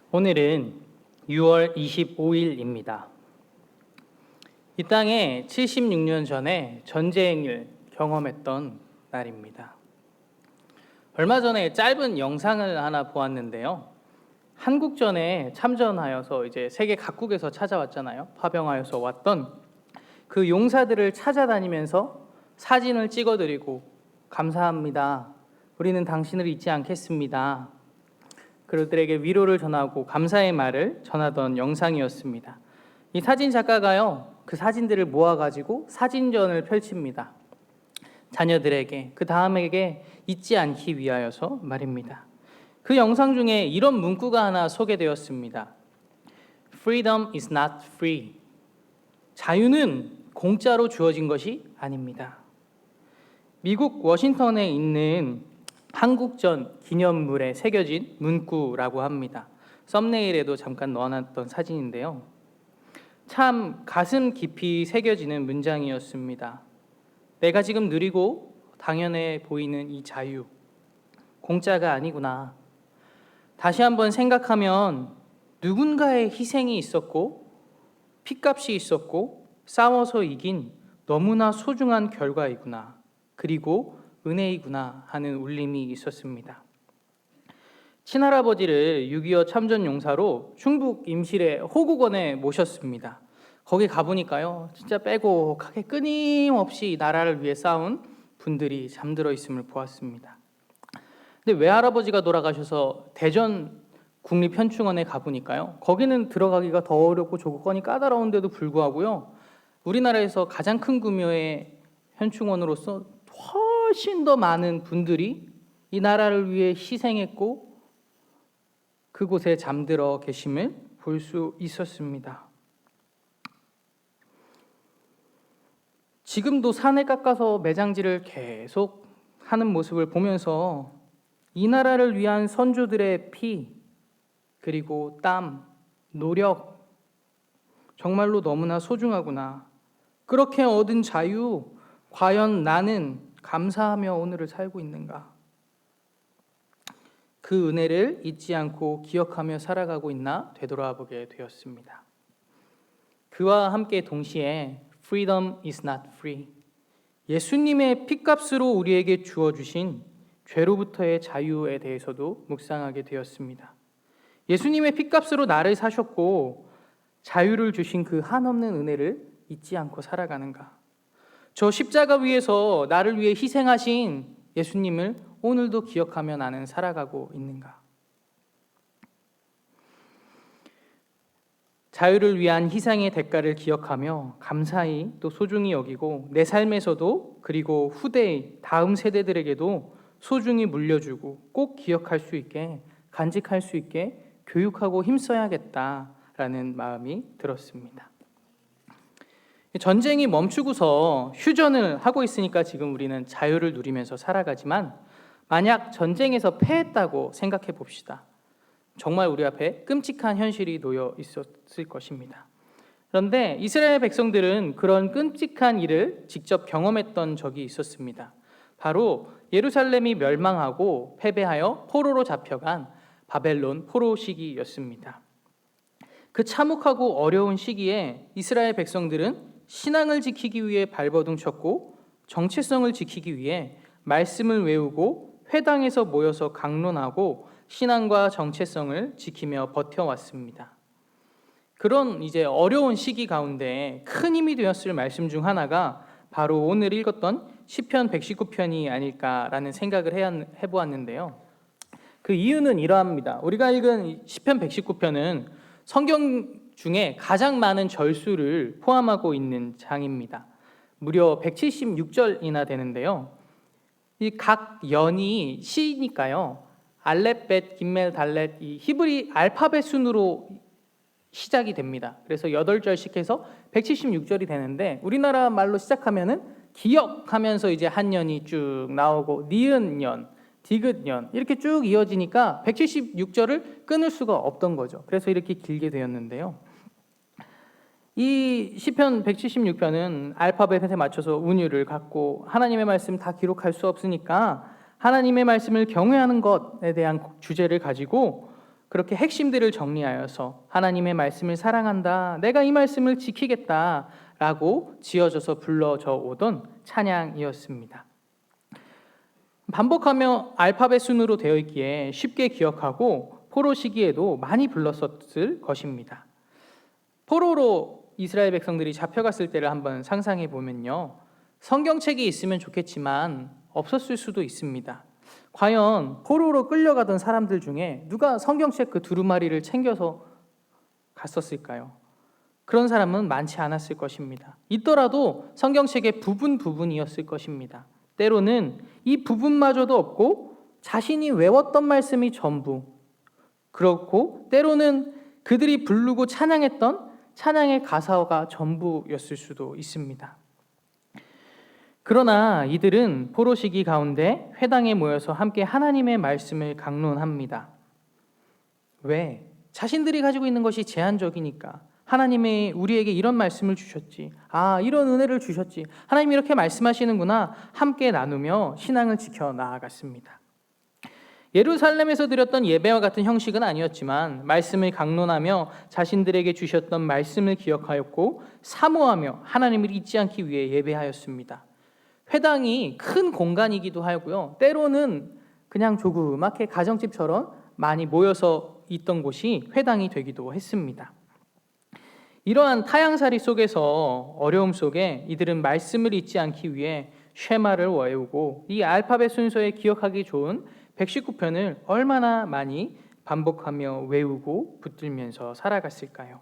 오늘은 6월 25일입니다. 이 땅에 76년 전에 전쟁을 경험했던 날입니다. 얼마 전에 짧은 영상을 하나 보았는데요. 한국전에 참전하여서 이제 세계 각국에서 찾아왔잖아요. 파병하여서 왔던 그 용사들을 찾아다니면서 사진을 찍어드리고 감사합니다. 우리는 당신을 잊지 않겠습니다. 그들에게 위로를 전하고 감사의 말을 전하던 영상이었습니다. 이 사진 작가가요, 그 사진들을 모아가지고 사진전을 펼칩니다. 자녀들에게, 그 다음에게 잊지 않기 위하여서 말입니다. 그 영상 중에 이런 문구가 하나 소개되었습니다. Freedom is not free. 자유는 공짜로 주어진 것이 아닙니다. 미국 워싱턴에 있는 한국전 기념물에 새겨진 문구라고 합니다. 썸네일에도 잠깐 넣어놨던 사진인데요. 참 가슴 깊이 새겨지는 문장이었습니다. 내가 지금 누리고 당연해 보이는 이 자유, 공짜가 아니구나. 다시 한번 생각하면 누군가의 희생이 있었고 핏값이 있었고 싸워서 이긴 너무나 소중한 결과이구나. 그리고 은혜이구나 하는 울림이 있었습니다. 친할아버지를 6.25 참전용사로 충북 임실의 호국원에 모셨습니다. 거기 가보니까요, 진짜 빼곡하게 끊임없이 나라를 위해 싸운 분들이 잠들어 있음을 보았습니다. 근데 외할아버지가 돌아가셔서 대전 국립현충원에 가보니까요, 거기는 들어가기가 더 어렵고 조건이 까다로운데도 불구하고요, 우리나라에서 가장 큰 규모의 현충원으로서 훨씬 더 많은 분들이 이 나라를 위해 희생했고 그곳에 잠들어 계심을 볼 수 있었습니다. 지금도 산에 깎아서 매장지를 계속 하는 모습을 보면서 이 나라를 위한 선조들의 피, 그리고 땀, 노력, 정말로 너무나 소중하구나. 그렇게 얻은 자유, 과연 나는 감사하며 오늘을 살고 있는가? 그 은혜를 잊지 않고 기억하며 살아가고 있나 되돌아보게 되었습니다. 그와 함께 동시에 Freedom is not free. 예수님의 핏값으로 우리에게 주어주신 죄로부터의 자유에 대해서도 묵상하게 되었습니다. 예수님의 핏값으로 나를 사셨고 자유를 주신 그 한없는 은혜를 잊지 않고 살아가는가? 저 십자가 위에서 나를 위해 희생하신 예수님을 오늘도 기억하며 나는 살아가고 있는가? 자유를 위한 희생의 대가를 기억하며 감사히 또 소중히 여기고 내 삶에서도 그리고 후대의 다음 세대들에게도 소중히 물려주고 꼭 기억할 수 있게 간직할 수 있게 교육하고 힘써야겠다라는 마음이 들었습니다. 전쟁이 멈추고서 휴전을 하고 있으니까 지금 우리는 자유를 누리면서 살아가지만 만약 전쟁에서 패했다고 생각해 봅시다. 정말 우리 앞에 끔찍한 현실이 놓여 있었을 것입니다. 그런데 이스라엘 백성들은 그런 끔찍한 일을 직접 경험했던 적이 있었습니다. 바로 예루살렘이 멸망하고 패배하여 포로로 잡혀간 바벨론 포로 시기였습니다. 그 참혹하고 어려운 시기에 이스라엘 백성들은 신앙을 지키기 위해 발버둥 쳤고 정체성을 지키기 위해 말씀을 외우고 회당에서 모여서 강론하고 신앙과 정체성을 지키며 버텨왔습니다. 그런 이제 어려운 시기 가운데 큰 힘이 되었을 말씀 중 하나가 바로 오늘 읽었던 시편 119편이 아닐까라는 생각을 해보았는데요. 그 이유는 이러합니다. 우리가 읽은 시편 119편은 성경 중에 가장 많은 절수를 포함하고 있는 장입니다. 무려 176절이나 되는데요. 이 각 연이 시니까요. 알렙, 벳, 김멜, 달렛 이 히브리 알파벳 순으로 시작이 됩니다. 그래서 8절씩 해서 176절이 되는데 우리나라 말로 시작하면은 기역하면서 이제 한 년이 쭉 나오고 니은 년, 디귿 년 이렇게 쭉 이어지니까 176절을 끊을 수가 없던 거죠. 그래서 이렇게 길게 되었는데요. 이 시편 176편은 알파벳에 맞춰서 운율을 갖고 하나님의 말씀 다 기록할 수 없으니까 하나님의 말씀을 경외하는 것에 대한 주제를 가지고 그렇게 핵심들을 정리하여서 하나님의 말씀을 사랑한다, 내가 이 말씀을 지키겠다 라고 지어져서 불러져 오던 찬양이었습니다. 반복하며 알파벳 순으로 되어 있기에 쉽게 기억하고 포로 시기에도 많이 불렀었을 것입니다. 포로로 이스라엘 백성들이 잡혀갔을 때를 한번 상상해 보면요, 성경책이 있으면 좋겠지만 없었을 수도 있습니다. 과연 포로로 끌려가던 사람들 중에 누가 성경책 그 두루마리를 챙겨서 갔었을까요? 그런 사람은 많지 않았을 것입니다. 있더라도 성경책의 부분이었을 것입니다. 때로는 이 부분마저도 없고 자신이 외웠던 말씀이 전부, 그렇고 때로는 그들이 부르고 찬양했던 찬양의 가사가 전부였을 수도 있습니다. 그러나 이들은 포로 시기 가운데 회당에 모여서 함께 하나님의 말씀을 강론합니다. 왜? 자신들이 가지고 있는 것이 제한적이니까. 하나님이 우리에게 이런 말씀을 주셨지, 이런 은혜를 주셨지, 하나님이 이렇게 말씀하시는구나 함께 나누며 신앙을 지켜 나아갔습니다. 예루살렘에서 드렸던 예배와 같은 형식은 아니었지만 말씀을 강론하며 자신들에게 주셨던 말씀을 기억하였고 사모하며 하나님을 잊지 않기 위해 예배하였습니다. 회당이 큰 공간이기도 하고요, 때로는 그냥 조그맣게 가정집처럼 많이 모여서 있던 곳이 회당이 되기도 했습니다. 이러한 타향살이 속에서, 어려움 속에 이들은 말씀을 잊지 않기 위해 쉐마를 외우고 이 알파벳 순서에 기억하기 좋은 119편을 얼마나 많이 반복하며 외우고 붙들면서 살아갔을까요?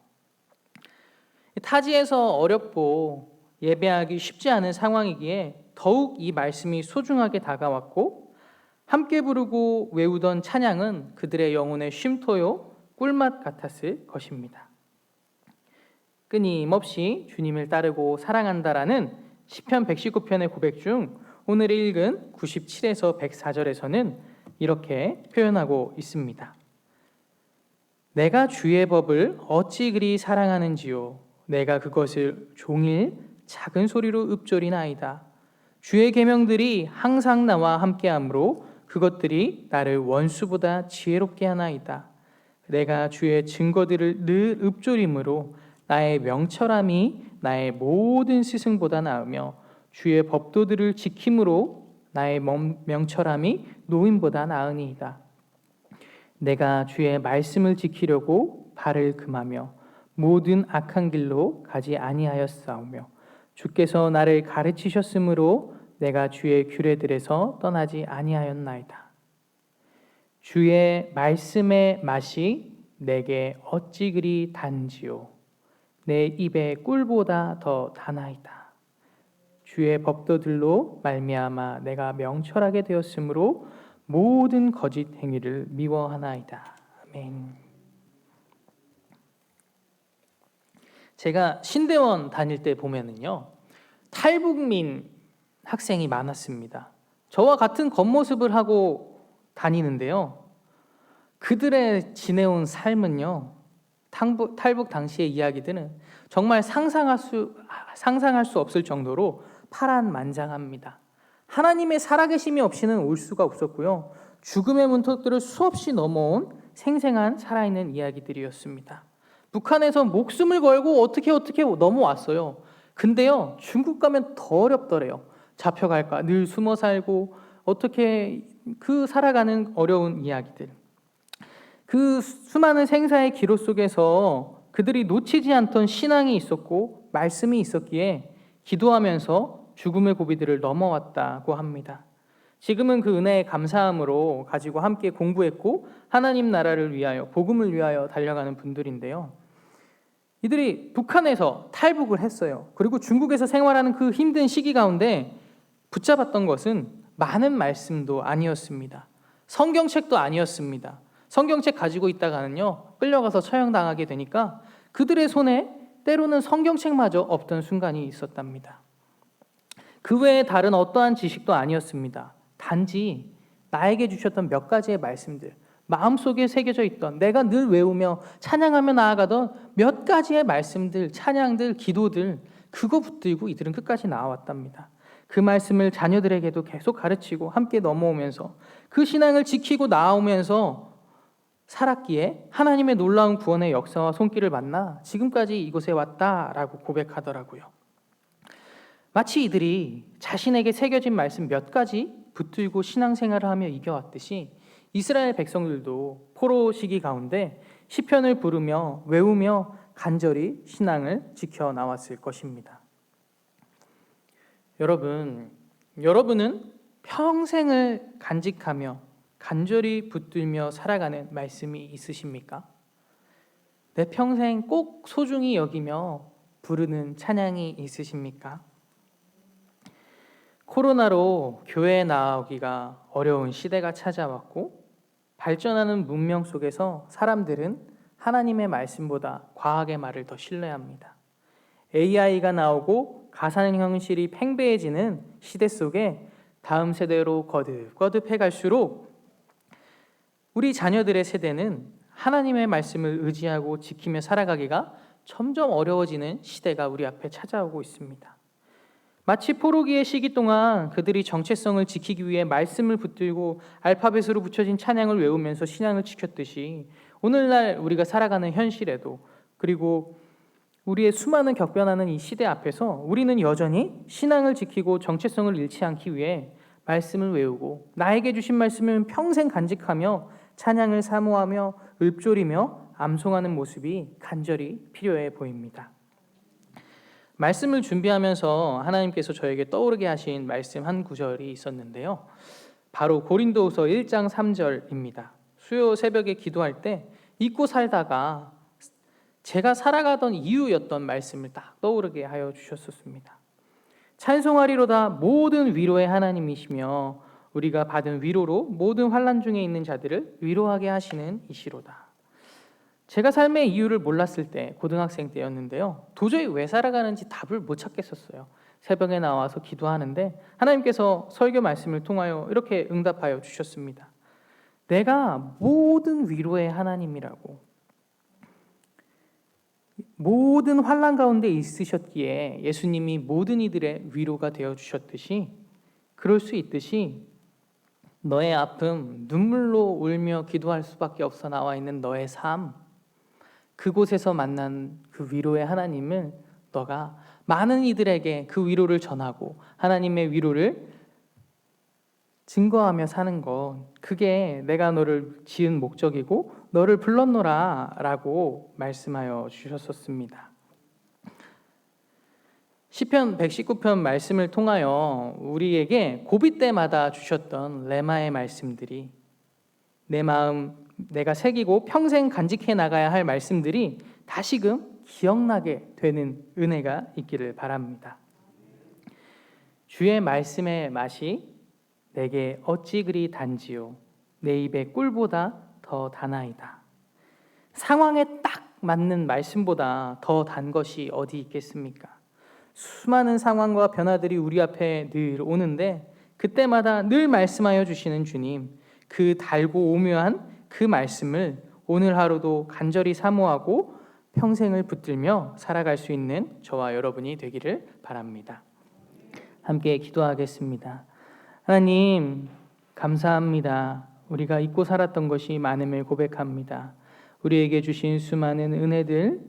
타지에서 어렵고 예배하기 쉽지 않은 상황이기에 더욱 이 말씀이 소중하게 다가왔고, 함께 부르고 외우던 찬양은 그들의 영혼의 쉼터요 꿀맛 같았을 것입니다. 끊임없이 주님을 따르고 사랑한다라는 시편 119편의 고백 중 오늘 읽은 97에서 104절에서는 이렇게 표현하고 있습니다. 내가 주의 법을 어찌 그리 사랑하는지요, 내가 그것을 종일 작은 소리로 읊조리나이다. 주의 계명들이 항상 나와 함께하므로 그것들이 나를 원수보다 지혜롭게 하나이다. 내가 주의 증거들을 늘 읊조림으로 나의 명철함이 나의 모든 스승보다 나으며 주의 법도들을 지킴으로 나의 명철함이 노인보다 나으니이다. 내가 주의 말씀을 지키려고 발을 금하며 모든 악한 길로 가지 아니하였사오며 주께서 나를 가르치셨으므로 내가 주의 규례들에서 떠나지 아니하였나이다. 주의 말씀의 맛이 내게 어찌 그리 단지요, 내 입의 꿀보다 더 다나이다. 주의 법도들로 말미암아 내가 명철하게 되었으므로 모든 거짓 행위를 미워하나이다. 아멘. 제가 신대원 다닐 때 보면은요, 탈북민 학생이 많았습니다. 저와 같은 겉모습을 하고 다니는데요, 그들의 지내온 삶은요, 탈북 당시의 이야기들은 정말 상상할 수 없을 정도로 파란만장합니다. 하나님의 살아계심이 없이는 올 수가 없었고요, 죽음의 문턱들을 수없이 넘어온 생생한 살아있는 이야기들이었습니다. 북한에서 목숨을 걸고 어떻게 넘어왔어요. 근데요, 중국 가면 더 어렵더래요. 잡혀갈까 늘 숨어 살고 어떻게 그 살아가는 어려운 이야기들, 그 수많은 생사의 기로 속에서 그들이 놓치지 않던 신앙이 있었고 말씀이 있었기에 기도하면서 죽음의 고비들을 넘어왔다고 합니다. 지금은 그 은혜에 감사함으로 가지고 함께 공부했고 하나님 나라를 위하여, 복음을 위하여 달려가는 분들인데요, 이들이 북한에서 탈북을 했어요. 그리고 중국에서 생활하는 그 힘든 시기 가운데 붙잡았던 것은 많은 말씀도 아니었습니다. 성경책도 아니었습니다. 성경책 가지고 있다가는요, 끌려가서 처형당하게 되니까 그들의 손에 때로는 성경책마저 없던 순간이 있었답니다. 그 외에 다른 어떠한 지식도 아니었습니다. 단지 나에게 주셨던 몇 가지의 말씀들, 마음속에 새겨져 있던, 내가 늘 외우며 찬양하며 나아가던 몇 가지의 말씀들, 찬양들, 기도들, 그거 붙들고 이들은 끝까지 나아왔답니다. 그 말씀을 자녀들에게도 계속 가르치고 함께 넘어오면서 그 신앙을 지키고 나아오면서 살았기에 하나님의 놀라운 구원의 역사와 손길을 만나 지금까지 이곳에 왔다라고 고백하더라고요. 마치 이들이 자신에게 새겨진 말씀 몇 가지 붙들고 신앙생활을 하며 이겨왔듯이 이스라엘 백성들도 포로 시기 가운데 시편을 부르며 외우며 간절히 신앙을 지켜나왔을 것입니다. 여러분은 평생을 간직하며 간절히 붙들며 살아가는 말씀이 있으십니까? 내 평생 꼭 소중히 여기며 부르는 찬양이 있으십니까? 코로나로 교회에 나오기가 어려운 시대가 찾아왔고 발전하는 문명 속에서 사람들은 하나님의 말씀보다 과학의 말을 더 신뢰합니다. AI가 나오고 가상현실이 팽배해지는 시대 속에 다음 세대로 거듭해 갈수록 우리 자녀들의 세대는 하나님의 말씀을 의지하고 지키며 살아가기가 점점 어려워지는 시대가 우리 앞에 찾아오고 있습니다. 마치 포로기의 시기 동안 그들이 정체성을 지키기 위해 말씀을 붙들고 알파벳으로 붙여진 찬양을 외우면서 신앙을 지켰듯이 오늘날 우리가 살아가는 현실에도 그리고 우리의 수많은 격변하는 이 시대 앞에서 우리는 여전히 신앙을 지키고 정체성을 잃지 않기 위해 말씀을 외우고 나에게 주신 말씀을 평생 간직하며 찬양을 사모하며 읊조리며 암송하는 모습이 간절히 필요해 보입니다. 말씀을 준비하면서 하나님께서 저에게 떠오르게 하신 말씀 한 구절이 있었는데요. 바로 고린도후서 1장 3절입니다. 수요 새벽에 기도할 때 잊고 살다가 제가 살아가던 이유였던 말씀을 딱 떠오르게 하여 주셨었습니다. 찬송하리로다 모든 위로의 하나님이시며 우리가 받은 위로로 모든 환난 중에 있는 자들을 위로하게 하시는 이시로다. 제가 삶의 이유를 몰랐을 때 고등학생 때였는데요. 도저히 왜 살아가는지 답을 못 찾겠었어요. 새벽에 나와서 기도하는데 하나님께서 설교 말씀을 통하여 이렇게 응답하여 주셨습니다. 내가 모든 위로의 하나님이라고. 모든 환난 가운데 있으셨기에 예수님이 모든 이들의 위로가 되어 주셨듯이 그럴 수 있듯이 너의 아픔, 눈물로 울며 기도할 수밖에 없어 나와 있는 너의 삶, 그곳에서 만난 그 위로의 하나님을 너가 많은 이들에게 그 위로를 전하고 하나님의 위로를 증거하며 사는 것, 그게 내가 너를 지은 목적이고 너를 불렀노라 라고 말씀하여 주셨었습니다. 시편 119편 말씀을 통하여 우리에게 고비 때마다 주셨던 레마의 말씀들이 내 마음 내가 새기고 평생 간직해 나가야 할 말씀들이 다시금 기억나게 되는 은혜가 있기를 바랍니다. 주의 말씀의 맛이 내게 어찌 그리 단지요 내 입의 꿀보다 더 다나이다. 상황에 딱 맞는 말씀보다 더 단 것이 어디 있겠습니까? 수많은 상황과 변화들이 우리 앞에 늘 오는데 그때마다 늘 말씀하여 주시는 주님, 그 달고 오묘한 그 말씀을 오늘 하루도 간절히 사모하고 평생을 붙들며 살아갈 수 있는 저와 여러분이 되기를 바랍니다. 함께 기도하겠습니다. 하나님 감사합니다. 우리가 잊고 살았던 것이 많음을 고백합니다. 우리에게 주신 수많은 은혜들,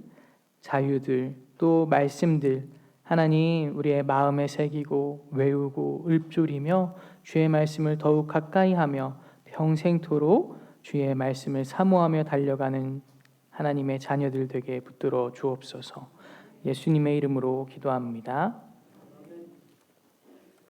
자유들, 또 말씀들 하나님 우리의 마음에 새기고 외우고 읊조리며 주의 말씀을 더욱 가까이 하며 평생토록 주의 말씀을 사모하며 달려가는 하나님의 자녀들 되게 붙들어 주옵소서. 예수님의 이름으로 기도합니다.